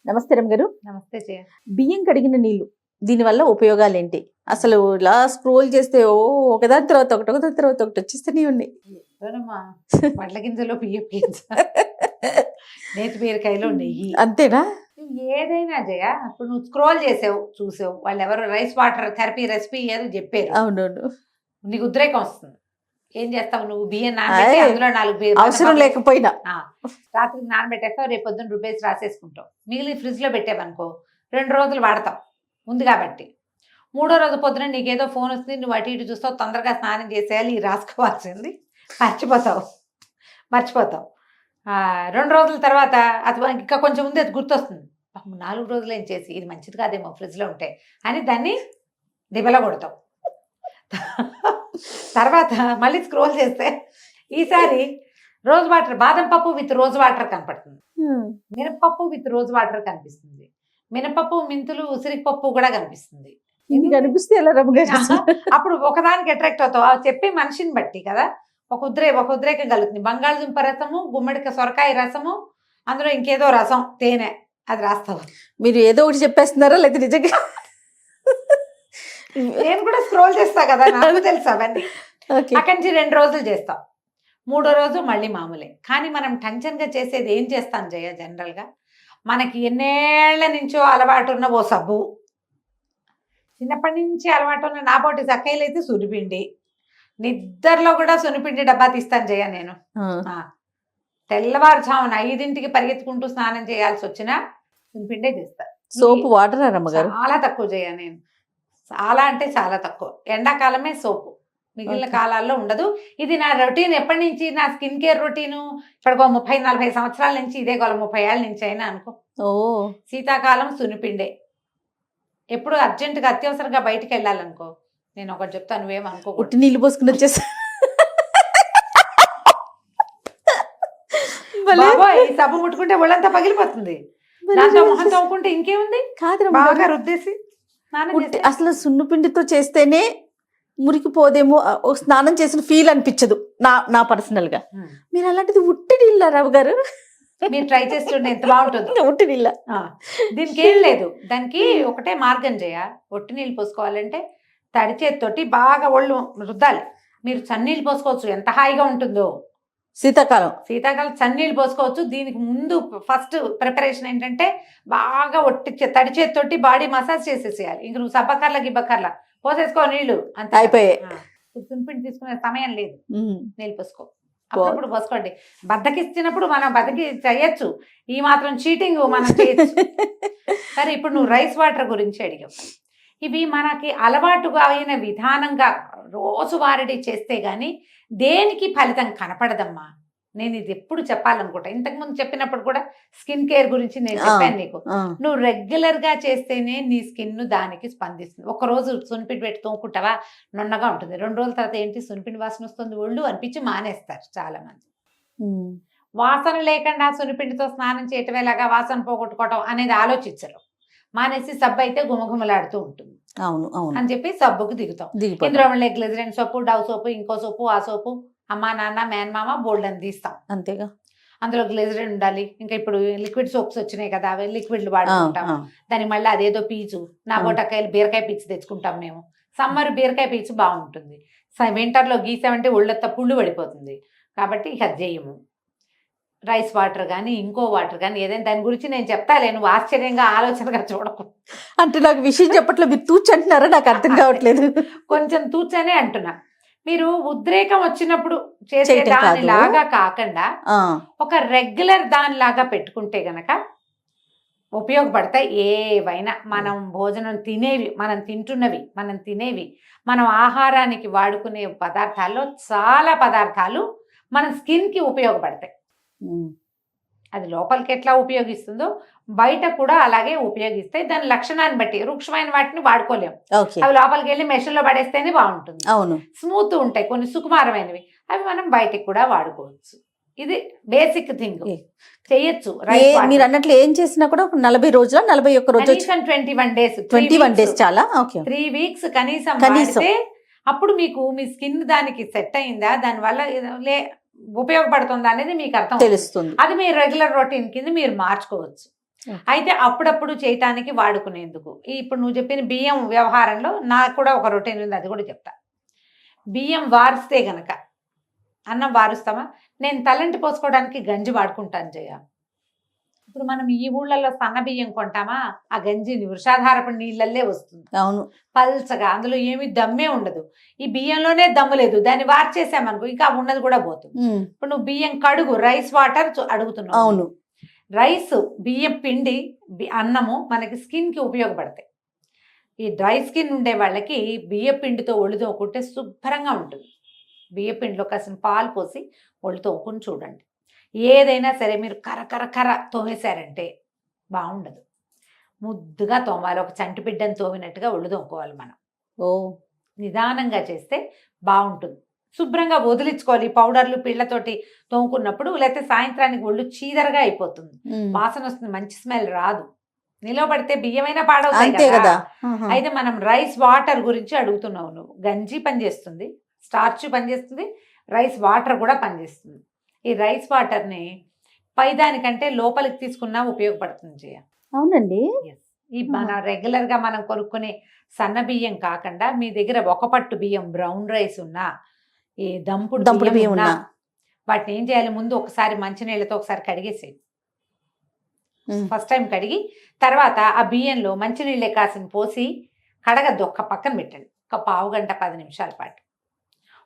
నమస్తే రమ్ గారు. నమస్తే జయ. బియ్యం కడిగిన నీళ్లు దీనివల్ల ఉపయోగాలు ఏంటి? అసలు ఇలా స్క్రోల్ చేస్తే ఒకదాని తర్వాత ఒకటి వచ్చేస్తూనే ఉన్నాయి. ఎవరమ్మా వడ్ల గింజలో బియ్యం గింజ నేతి బీరకాయలో నెయ్యి అంతేనా? ఏదైనా జయ, ఇప్పుడు నువ్వు స్క్రోల్ చేసావు చూసావు, వాళ్ళు ఎవరు రైస్ వాటర్ థెరపీ రెసిపీ ఏదో చెప్పారు, అవునవును. నీకు ఉద్రేకం వస్తుంది. ఏం చేస్తావు నువ్వు? బియ్యం నానబెట్టి అందులో 4 అవసరం లేకపోయినా రాత్రికి నానబెట్టేస్తావు, రేపు పొద్దున్న రుబ్బేసి రాసేసుకుంటావు. మిగిలి ఫ్రిడ్జ్ లో పెట్టావనుకో 2 రోజులు వాడతావు ఉంది కాబట్టి. 3వ రోజు పొద్దున నీకేదో ఫోన్ వస్తుంది, నువ్వు అటు ఇటు చూస్తావు, తొందరగా స్నానం చేసేయాలి, రాసుకోవాల్సింది మర్చిపోతావు. 2 రోజుల తర్వాత అది ఇంకా కొంచెం ఉంది, అది గుర్తొస్తుంది. 4 రోజులు ఏం చేసి ఇది మంచిది కాదేమో ఫ్రిడ్జ్లో ఉంటే అని దాన్ని దిబల కొడతావు. తర్వాత మళ్ళీ స్క్రోల్ చేస్తే ఈసారి రోజ్ వాటర్, బాదం పప్పు విత్ రోజ్ వాటర్ కనపడుతుంది, మినపప్పు విత్ రోజ్ వాటర్ కనిపిస్తుంది, మినపప్పు మెంతులు ఉసిరిపప్పు కూడా కనిపిస్తుంది. ఇది కనిపిస్తే ఎలా రమ్ గారు? అప్పుడు ఒకదానికి అట్రాక్ట్ అవుతావు. చెప్పి మనిషిని బట్టి కదా ఒక ఉద్రేకం కలుగుతుంది. బంగాళదుంప రసము, గుమ్మడికాయ సొరకాయ రసము, అందులో ఇంకేదో రసం, తేనె, అది రాస్తావు. మీరు ఏదో ఒకటి చెప్పేస్తున్నారా లేకపోతే నిజంగా? నేను కూడా స్క్రోల్ చేస్తా కదా, నాకు తెలుసు అవన్నీ. అక్కడి నుంచి 2 రోజులు చేస్తాం, 3వ రోజు మళ్ళీ మామూలే. కానీ మనం టెన్షన్గా చేసేది ఏం చేస్తాం జయ? జనరల్గా మనకి ఎన్నేళ్ల నుంచో అలవాటు ఉన్న ఓ సబ్బు, చిన్నప్పటి నుంచి అలవాటు ఉన్న నాబోటి సక్కయ్యలు అయితే సునిపిండి, నిద్రలో కూడా సునిపిండి డబ్బా తీస్తాను జయ నేను. తెల్లవారుజామున 5ంటికి పరిగెత్తుకుంటూ స్నానం చేయాల్సి వచ్చినా సునిపిండే చేస్తాను. సోపు వాటర్ రమ్మగారు చాలా తక్కువ జయ, నేను చాలా అంటే చాలా తక్కువ. ఎండాకాలమే సోపు, మిగిలిన కాలాల్లో ఉండదు. ఇది నా రొటీన్ ఎప్పటి నుంచి, నా స్కిన్ కేర్ రొటీను ఇప్పటికో 30-40 సంవత్సరాల నుంచి ఇదే గోల, 30 ఏళ్ళ నుంచి అయినా అనుకో. శీతాకాలం సునిపిండే. ఎప్పుడు అర్జెంటుగా అత్యవసరంగా బయటికి వెళ్ళాలనుకో, నేను ఒకటి చెప్తాను, నువ్వేమనుకో, ఉట్టి నీళ్ళు పోసుకుని వచ్చేసా ఈ సబ్బు ముట్టుకుంటే ఒళ్ళంతా పగిలిపోతుంది, దాంతో మొహం తవ్వుకుంటే ఇంకేముంది, కాదు బాగా రుద్దేసి అసలు సున్నుపిండితో చేస్తేనే మురికిపోదేమో, స్నానం చేసిన ఫీల్ అనిపించదు నా పర్సనల్ గా. మీరు అలాంటిది ఉట్టి నీళ్ళ రావు గారు? మీరు ట్రై చేస్తుండే ఎంత బాగుంటుంది ఉట్టి నీళ్ళ. దీనికి ఏం లేదు, దానికి ఒకటే మార్గం చేయ. ఒట్టి నీళ్ళు పోసుకోవాలంటే తడి చేతితోటి బాగా ఒళ్ళు రుద్దాలి. మీరు చన్నీళ్ళు పోసుకోవచ్చు, ఎంత హాయిగా ఉంటుందో. శీతాకాలం చన్నీళ్ళు పోసుకోవచ్చు. దీనికి ముందు ఫస్ట్ ప్రిపరేషన్ ఏంటంటే బాగా తడి చేతితోటి బాడీ మసాజ్ చేసేసేయాలి. ఇంక నువ్వు సబ్బకర్ల గిబ్బకర్ల పోసేసుకో నీళ్లు, అంతే అయిపోయాయి. సున్నిపిండి తీసుకునే సమయం లేదు, నీళ్ళు పోసుకో. అప్పుడప్పుడు పోసుకోండి. బద్దకిచ్చినప్పుడు మనం బద్దకి చేయొచ్చు, ఈ మాత్రం చీటింగ్ మనం చేయొచ్చు. సరే, ఇప్పుడు నువ్వు రైస్ వాటర్ గురించి అడిగావు. ఇవి మనకి అలవాటుగా అయిన విధానంగా రోజువారీ చేస్తే గానీ దేనికి ఫలితం కనపడదమ్మా. నేను ఇది ఎప్పుడు చెప్పాలనుకుంటా, ఇంతకుముందు చెప్పినప్పుడు కూడా స్కిన్ కేర్ గురించి నేను చెప్పాను నీకు. నువ్వు రెగ్యులర్గా చేస్తేనే నీ స్కిన్ దానికి స్పందిస్తుంది. ఒకరోజు సునిపిండి పెట్టి తోముకుంటావా, నున్నగా ఉంటుంది. 2 రోజుల తర్వాత ఏంటి, సునిపిండి వాసన వస్తుంది ఒళ్ళు అనిపించి మానేస్తారు చాలా మంది. వాసన లేకుండా సునిపిండితో స్నానం చేయటం ఎలాగా, వాసన పోగొట్టుకోవటం అనేది ఆలోచించరు. మానేసి సబ్బు అయితే గుమగుమలాడుతూ ఉంటుంది అని చెప్పి సబ్బుకు దిగుతాం. ఇందులో గ్లిజరిన్ సోపు, డవ్ సోపు, ఇంకో సోపు, ఆ సోపు, అమ్మ నాన్న మేనమామ బోల్డ్ అని తీస్తాం. అంతేగా, అందులో గ్లిజరిన్ ఉండాలి. ఇంకా ఇప్పుడు లిక్విడ్ సోప్స్ వచ్చినాయి కదా, అవి లిక్విడ్లు వాడుకుంటాం. దానికి మళ్ళీ అదేదో పీచు, నా బోటకాయలు బీరకాయ పీచు తెచ్చుకుంటాం మేము. సమ్మర్ బీరకాయ పీచు బాగుంటుంది, వింటర్లో గీసామంటే ఒళ్ళంతా పుళ్ళు పడిపోతుంది. కాబట్టి ఇక అది చేయము. రైస్ వాటర్ కానీ ఇంకో వాటర్ కానీ ఏదైనా దాని గురించి నేను చెప్తాలే, నువ్వు ఆశ్చర్యంగా ఆలోచనగా చూడకు. అంటే నాకు విషయం చెప్పట్లేదు, మీరు తూచి అంటున్నారా? నాకు అర్థం కావట్లేదు. కొంచెం తూచనే అంటున్నా. మీరు ఉద్రేకం వచ్చినప్పుడు చేసే దానిలాగా కాకుండా ఒక రెగ్యులర్ దానిలాగా పెట్టుకుంటే గనక ఉపయోగపడతాయి. ఏవైనా మనం భోజనం తినేవి, మనం తినేవి, మనం ఆహారానికి వాడుకునే పదార్థాల్లో చాలా పదార్థాలు మన స్కిన్కి ఉపయోగపడతాయి. అది లోపలికి ఎట్లా ఉపయోగిస్తుందో బయట కూడా అలాగే ఉపయోగిస్తాయి. దాని లక్షణాన్ని బట్టి వృక్షమైన వాటిని వాడుకోలేము, అవి లోపలికి వెళ్ళి మెషిన్లో పడేస్తేనే బాగుంటుంది. స్మూత్ ఉంటాయి కొన్ని, సుకుమారమైనవి అవి మనం బయటకు కూడా వాడుకోవచ్చు. ఇది బేసిక్ థింగ్ చేయొచ్చు. మీరు అన్నట్లు ఏం చేసినా కూడా 40 రోజుల 41 రోజులు, 21 days చాలా 3 weeks కనీసం. అప్పుడు మీకు మీ స్కిన్ దానికి సెట్ అయిందా, దానివల్ల ఉపయోగపడుతుందా అనేది మీకు అర్థం తెలుస్తుంది. అది మీ రెగ్యులర్ రొటీన్ కింద మీరు మార్చుకోవచ్చు. అయితే అప్పుడప్పుడు చేయటానికి వాడుకునేందుకు. ఇప్పుడు నువ్వు చెప్పిన బియ్యం వ్యవహారంలో నాకు కూడా ఒక రొటీన్ ఉంది, అది కూడా చెప్తా. బియ్యం వారిస్తే గనక అన్నం వారుస్తామా, నేను తలంటి పోసుకోవడానికి గంజి వాడుకుంటాను జయ. ఇప్పుడు మనం ఈ ఊళ్ళల్లో సన్న బియ్యం కొంటామా, ఆ గంజి వృషాధారపు నీళ్ళల్లే వస్తుంది, అవును, పల్చగా, అందులో ఏమి దమ్మే ఉండదు. ఈ బియ్యంలోనే దమ్ము లేదు, దాన్ని వార్చేసామనుకో ఇంకా ఉన్నది కూడా పోతుంది. ఇప్పుడు నువ్వు బియ్యం కడుగు, రైస్ వాటర్ అడుగుతున్నావు. అవును, రైస్, బియ్యం పిండి, అన్నము మనకి స్కిన్కి ఉపయోగపడతాయి. ఈ డ్రై స్కిన్ ఉండే వాళ్ళకి బియ్య పిండితో ఒళ్ళు తోముకుంటే శుభ్రంగా ఉంటుంది. బియ్య పిండిలో కాసిన పాలు పోసి ఒళ్ళు తోముకుని చూడండి. ఏదైనా సరే మీరు కర తోమేశారంటే బాగుండదు. ముద్దుగా తోమాలి, ఒక చంటి బిడ్డను తోమినట్టుగా ఒళ్ళు తోముకోవాలి మనం. నిదానంగా చేస్తే బాగుంటుంది. శుభ్రంగా వదిలించుకోవాలి. పౌడర్లు పిళ్ళతోటి తోముకున్నప్పుడు, లేకపోతే సాయంత్రానికి ఒళ్ళు చీదరగా అయిపోతుంది, వాసన వస్తుంది, మంచి స్మెల్ రాదు. నిలబడితే బియ్యమైనా పాడవుతాయి కదా. అయితే మనం రైస్ వాటర్ గురించి అడుగుతున్నావు నువ్వు. గంజి పనిచేస్తుంది, స్టార్చ్ పనిచేస్తుంది, రైస్ వాటర్ కూడా పనిచేస్తుంది. ఈ రైస్ వాటర్ని పైదానికంటే లోపలికి తీసుకున్నా ఉపయోగపడుతుంది జయ. అవునండి. ఈ మన రెగ్యులర్గా మనం కొనుక్కునే సన్న బియ్యం కాకుండా మీ దగ్గర ఒక పట్టు బియ్యం బ్రౌన్ రైస్ ఉన్నా, ఈ దంపుడు బియ్యం ఉన్నా, వాటిని ఏం చేయాలి, ముందు ఒకసారి మంచినీళ్ళతో ఒకసారి కడిగేసేది. ఫస్ట్ టైం కడిగి తర్వాత ఆ బియ్యంలో మంచినీళ్ళే కాసిన పోసి కడగద్దు, ఒక్క పక్కన పెట్టండి. ఒక పావు గంట 10 నిమిషాల పాటు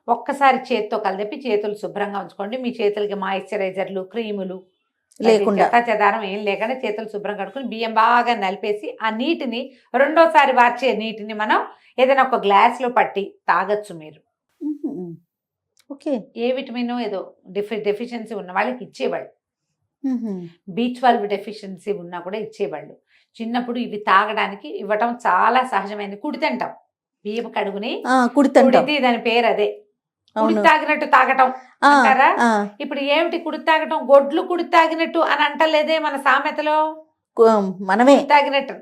ఒక్కసారి చేతితో కలిపి చేతులు శుభ్రంగా ఉంచుకోండి. మీ చేతులకి మాయిశ్చరైజర్లు, క్రీములు లేకుండా, చెదారం ఏం లేకుండా చేతులు శుభ్రం కడుక్కుని బియ్యం బాగా నలిపేసి ఆ నీటిని, రెండోసారి వార్చే నీటిని మనం ఏదైనా ఒక గ్లాస్లో పట్టి తాగొచ్చు మీరు. ఓకే. ఏ విటమిన్ ఏదో డెఫిషియన్సీ ఉన్న వాళ్ళకి ఇచ్చేవాళ్ళు, B12 డెఫిషియన్సీ ఉన్నా కూడా ఇచ్చేవాళ్ళు. చిన్నప్పుడు ఇవి తాగడానికి ఇవ్వటం చాలా సహజమైనది. కుడితింటాం, బియ్యం కడుగుని కుడితి, దాని పేరు అదే. కుడి తాగినట్టు తాగటం అంటారా? ఇప్పుడు ఏమిటి కుడి తాగటం, గొడ్లు కుడి తాగినట్టు అని అంటలేదే మన సామెతలో, మనమే తాగినట్టు.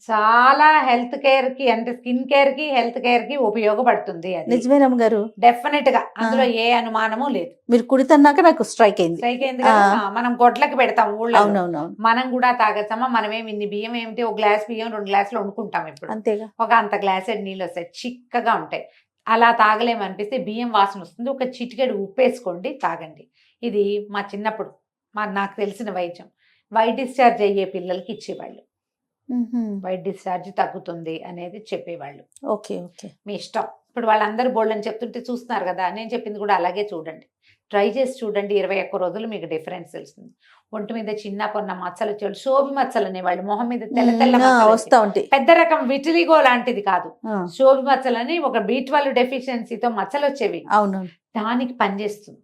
చాలా హెల్త్ కేర్ కి, అంటే స్కిన్ కేర్ కి, హెల్త్ కేర్ కి ఉపయోగపడుతుంది. నిజమే గారు, డెఫినెట్ గా, అందులో ఏ అనుమానము లేదు. మీరు కుడితన్నాక నాకు స్ట్రైక్ అయింది. కదా. మనం గొడ్లకి పెడతాం ఊళ్ళో, మనం కూడా తాగచ్చమ్మా. మనమేమి ఇన్ని బియ్యం ఏమిటి, ఒక గ్లాస్ బియ్యం 2 గ్లాసులు వండుకుంటాం. ఇప్పుడు అంతేగా, ఒక అంత గ్లాస్ నీళ్ళు వస్తాయి, చిక్కగా ఉంటాయి. అలా తాగలేమనిపిస్తే బియ్యం వాసన వస్తుంది, ఒక చిటికెడు ఉప్పు వేసుకోండి, తాగండి. ఇది మా చిన్నప్పుడు నాకు తెలిసిన వైద్యం. వైట్ డిశ్చార్జ్ అయ్యే పిల్లలకి ఇచ్చేవాళ్ళు. వైట్ డిశ్చార్జ్ తగ్గుతుంది అనేది చెప్పేవాళ్ళు. ఓకే ఓకే, మీ ఇష్టం. ఇప్పుడు వాళ్ళందరూ బోల్డని చెప్తుంటే చూస్తున్నారు కదా, నేను చెప్పింది కూడా అలాగే చూడండి, ట్రై చేసి చూడండి. 21 రోజులు మీకు డిఫరెన్స్ తెలుస్తుంది. ఒంటి మీద చిన్న పొన్న మచ్చలు వచ్చేవాళ్ళు, శోభి మచ్చలు అనేవాళ్ళు, మొహం మీద తెల్ల తెల్ల వస్తూ ఉంటాయి. పెద్ద రకం విటిలిగో లాంటిది కాదు, శోభి మచ్చలని, ఒక B12 డెఫిషియన్సీతో మచ్చలు వచ్చేవి. అవును, దానికి పనిచేస్తుంది.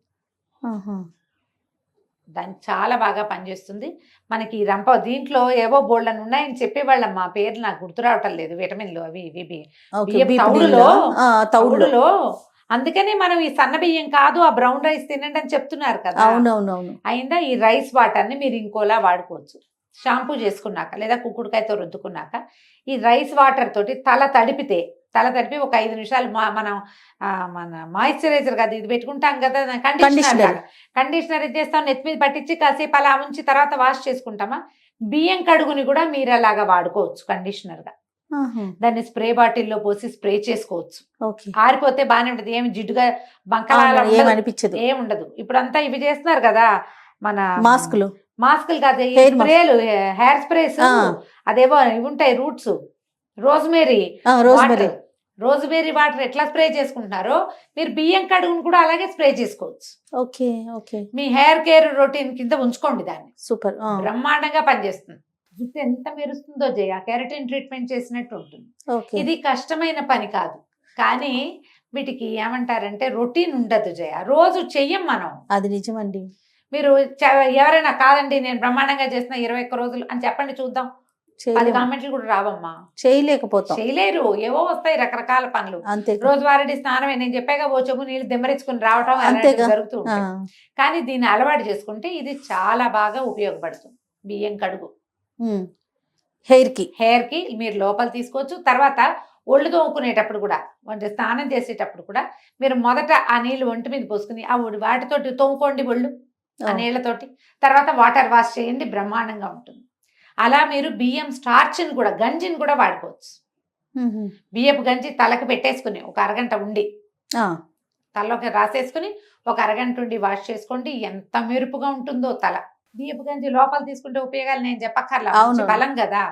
దానికి చాలా బాగా పనిచేస్తుంది. మనకి రంప దీంట్లో ఏవో బోల్డని ఉన్నాయని చెప్పేవాళ్ళం, మా పేర్లు నాకు గుర్తు రావటం లేదు. విటమిన్లు అవి ఇవి తౌడులో. అందుకనే మనం ఈ సన్న బియ్యం కాదు, ఆ బ్రౌన్ రైస్ తినండి అని చెప్తున్నారు కదా. అవునవునవును. అయినా ఈ రైస్ వాటర్ని మీరు ఇంకోలా వాడుకోవచ్చు. షాంపూ చేసుకున్నాక లేదా కుక్కుడుకాయతో రుద్దుకున్నాక ఈ రైస్ వాటర్ తోటి తల తడిపి ఒక 5 నిమిషాలు మనం మన మాయిశ్చరైజర్ కదా ఇది పెట్టుకుంటాం కదా, కండిషనర్ ఇది చేస్తాం, నెత్తి మీద పట్టించి కాసేపు అలా ఉంచి తర్వాత వాష్ చేసుకుంటామా. బియ్యం కడుగుని కూడా మీరు అలాగా వాడుకోవచ్చు కండిషనర్ గా. దాన్ని స్ప్రే బాటిల్లో పోసి స్ప్రే చేసుకోవచ్చు. ఆరిపోతే బాగానే ఉంటుంది, ఏమి జిడ్డుగా బంకలా అనిపించదు, ఏముండదు. ఇప్పుడు అంతా ఇవి చేస్తున్నారు కదా, మన మాస్కులు కాదు, స్ప్రేలు, హెయిర్ స్ప్రేస్, అదేవో ఇవి ఉంటాయి రూట్స్, రోజ్మేరీ వాటర్ ఎట్లా స్ప్రే చేసుకుంటున్నారో మీరు బియ్యం కడుగును కూడా అలాగే స్ప్రే చేసుకోవచ్చు. ఓకే ఓకే, మీ హెయిర్ కేర్ రొటీన్ కింద ఉంచుకోండి దాన్ని. సూపర్, బ్రహ్మాండంగా పనిచేస్తుంది. జుట్టు ఎంత మెరుస్తుందో జయ, కెరటిన్ ట్రీట్మెంట్ చేసినట్టు ఉంటుంది. ఇది కష్టమైన పని కాదు, కానీ వీటికి ఏమంటారంటే రొటీన్ ఉండదు జయ, రోజు చెయ్యం మనం. అది నిజమండి. మీరు ఎవరైనా కాదండి నేను బ్రహ్మాండంగా చేసిన 21 రోజులు అని చెప్పండి చూద్దాం, 10 కామెంట్లు కూడా రావమ్మా. చేయలేరు, ఏవో వస్తాయి రకరకాల పనులు. రోజువారీ స్నానం నేను చెప్పాక ఓ చెంబు నీళ్ళు దెమ్మరించుకుని రావటం జరుగుతూ ఉంటుంది. కానీ దీన్ని అలవాటు చేసుకుంటే ఇది చాలా బాగా ఉపయోగపడుతుంది. బియ్యం కడుగు హెయిర్ కి మీరు లోపల తీసుకోవచ్చు. తర్వాత ఒళ్ళు తోముకునేటప్పుడు కూడా, అంటే స్నానం చేసేటప్పుడు కూడా మీరు మొదట ఆ నీళ్లు ఒంటి మీద పోసుకుని ఆ వాటితోటి తోముకోండి ఒళ్ళు. ఆ నీళ్లతోటి. తర్వాత వాటర్ వాష్ చేయండి, బ్రహ్మాండంగా ఉంటుంది. అలా మీరు బియ్యం స్టార్చ్ని కూడా, గంజిని కూడా వాడుకోవచ్చు. బియ్యపు గంజి తలకు పెట్టేసుకుని ఒక అరగంట ఉండి, తలలోకి రాసేసుకుని ఒక అరగంట ఉండి వాష్ చేసుకోండి. ఎంత మెరుపుగా ఉంటుందో తల. బియ్యపు గంజి లోపల తీసుకుంటే ఉపయోగాలు నేను చెప్పక్కర్లా, మంచి బలం కదా.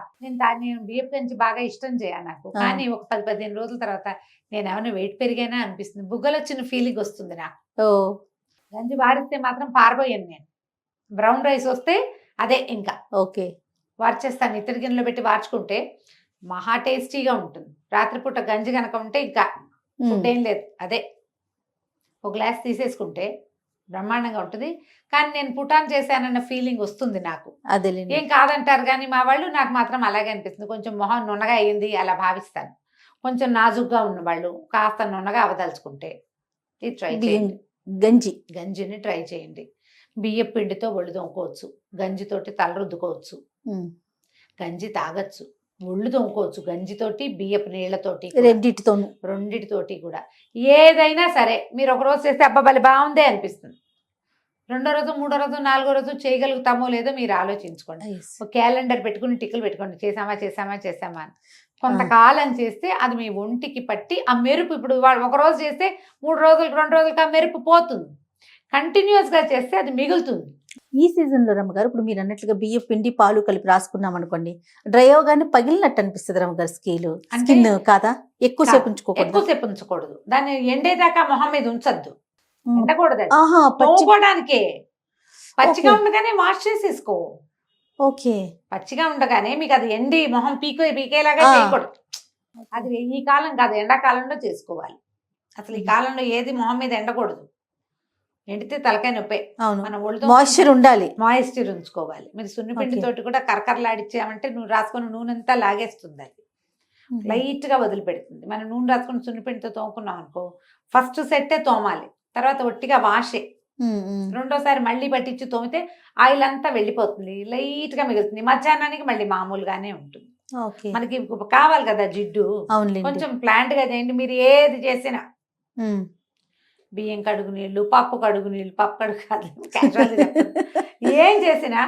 నేను బియ్యపు గంజి బాగా ఇష్టం చేయాలి నాకు. కానీ ఒక 10-15 రోజుల తర్వాత నేను ఏమైనా వెయిట్ పెరిగానా అనిపిస్తుంది, బుగ్గలు వచ్చిన ఫీలింగ్ వస్తుంది నాకు. గంజి వారిస్తే మాత్రం పారబోయాను నేను. బ్రౌన్ రైస్ వస్తే అదే ఇంకా ఓకే వార్చేస్తాను. ఇతడి గిన్నెలో పెట్టి వార్చుకుంటే మహా టేస్టీగా ఉంటుంది. రాత్రిపూట గంజి కనుక ఉంటే ఇంకా ఫుడ్ ఏం లేదు, అదే ఒక గ్లాస్ తీసేసుకుంటే బ్రహ్మాండంగా ఉంటుంది. కానీ నేను పుటాన్ చేశానన్న ఫీలింగ్ వస్తుంది నాకు. అదే ఏం కాదంటారు కానీ మా వాళ్ళు, నాకు మాత్రం అలాగే అనిపిస్తుంది. కొంచెం మొహం నున్నగా అయ్యింది అలా భావిస్తాను. కొంచెం నాజుగ్గా ఉన్నవాళ్ళు కాస్త నున్నగా అవదలుచుకుంటే ఇది ట్రై చేయండి. గంజిని ట్రై చేయండి. బియ్య పిండితో ఒళ్ళు తోముకోవచ్చు, గంజితోటి తల రుద్దుకోవచ్చు, గంజి తాగొచ్చు, ఒళ్ళు తోముకోవచ్చు గంజితోటి, బియ్యపు నీళ్లతోటి, రెండిటితోటి కూడా. ఏదైనా సరే మీరు ఒక రోజు చేస్తే అబ్బాబలి బాగుందే అనిపిస్తుంది. రెండో రోజు, మూడో రోజు, నాలుగో రోజు చేయగలుగుతామో లేదో మీరు ఆలోచించుకోండి. ఒక క్యాలెండర్ పెట్టుకుని టిక్కులు పెట్టుకోండి, చేసామా అని. కొంతకాలం చేస్తే అది మీ ఒంటికి పట్టి ఆ మెరుపు, ఇప్పుడు ఒక రోజు చేస్తే 3 రోజులకు 2 రోజులకు ఆ మెరుపు పోతుంది. కంటిన్యూస్గా చేస్తే అది మిగులుతుంది. ఈ సీజన్లో రమ్మగారు ఇప్పుడు మీరు అన్నట్లుగా బియ్య పిండి పాలు కలిపి రాసుకున్నాం అనుకోండి, డ్రై అవగానే పగిలినట్టు అనిపిస్తుంది రమ్మగారు. స్కిన్ కాదా, ఎక్కువసేపు ఉంచకూడదు. దాన్ని ఎండేదాకా మొహం మీద ఉంచద్దు, ఎండకూడదు. తోముకోవడానికే పచ్చిగా ఉండగానే వాష్ చేసేసుకో. ఓకే, పచ్చిగా ఉండగానే మీకు అది ఎండి మొహం పీకేలాగా చేయకూడదు. అది ఈ కాలం కాదు, ఎండాకాలంలో చేసుకోవాలి. అసలు ఈ కాలంలో ఏది మొహం మీద ఎండకూడదు. ఎండితే తలకాయ నొప్పే. మన ఒళ్ళతో మాయిశ్చర్ ఉండాలి, మాయిశ్చర్ ఉంచుకోవాలి. మీరు సున్నిపిండితోటి కూడా కరకరలాడిచ్చామంటే నువ్వు రాసుకుని నూనె అంతా లాగేస్తుంది, అది లైట్ గా వదిలిపెడుతుంది. మనం నూనె రాసుకుని సున్నిపిండితో తోముకున్నాం అనుకో, ఫస్ట్ సెట్టే తోమాలి, తర్వాత ఒట్టిగా వాషే. రెండోసారి మళ్ళీ పట్టించి తోమితే ఆయిల్ అంతా వెళ్ళిపోతుంది, లైట్ గా మిగులుతుంది. మధ్యాహ్నానికి మళ్ళీ మామూలుగానే ఉంటుంది. మనకి కావాలి కదా జిడ్డు, కొంచెం ప్లాంట్ గా చేయండి. మీరు ఏది చేసినా, బియ్యం కడుగు నీళ్ళు, పప్పు కడుగు నీళ్ళు, పప్పు కడుగు కాదు, ఏం చేసినా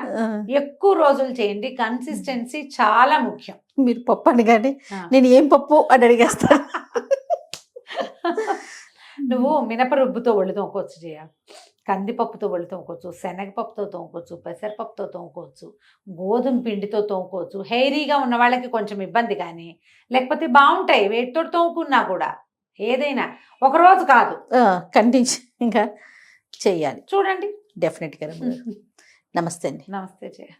ఎక్కువ రోజులు చేయండి. కన్సిస్టెన్సీ చాలా ముఖ్యం. మీరు పప్పు అని కానీ నేను ఏం పప్పు అని అడిగేస్తా. నువ్వు మినపరుబ్బుతో ఒళ్ళు తోముకోవచ్చు, కందిపప్పుతో ఒళ్ళు తోముకోవచ్చు, శనగపప్పుతో తోముకోవచ్చు, పెసరపప్పుతో తోముకోవచ్చు, గోధుమ పిండితో తోముకోవచ్చు. హెయిరీగా ఉన్న వాళ్ళకి కొంచెం ఇబ్బంది, కానీ లేకపోతే బాగుంటాయి వేటితో తోముకున్నా కూడా. ఏదైనా ఒక రోజు కాదు, కంటిన్యూగా చెయ్యాలి. చూడండి, డెఫినెట్గా. నమస్తే అండి. నమస్తే జయ.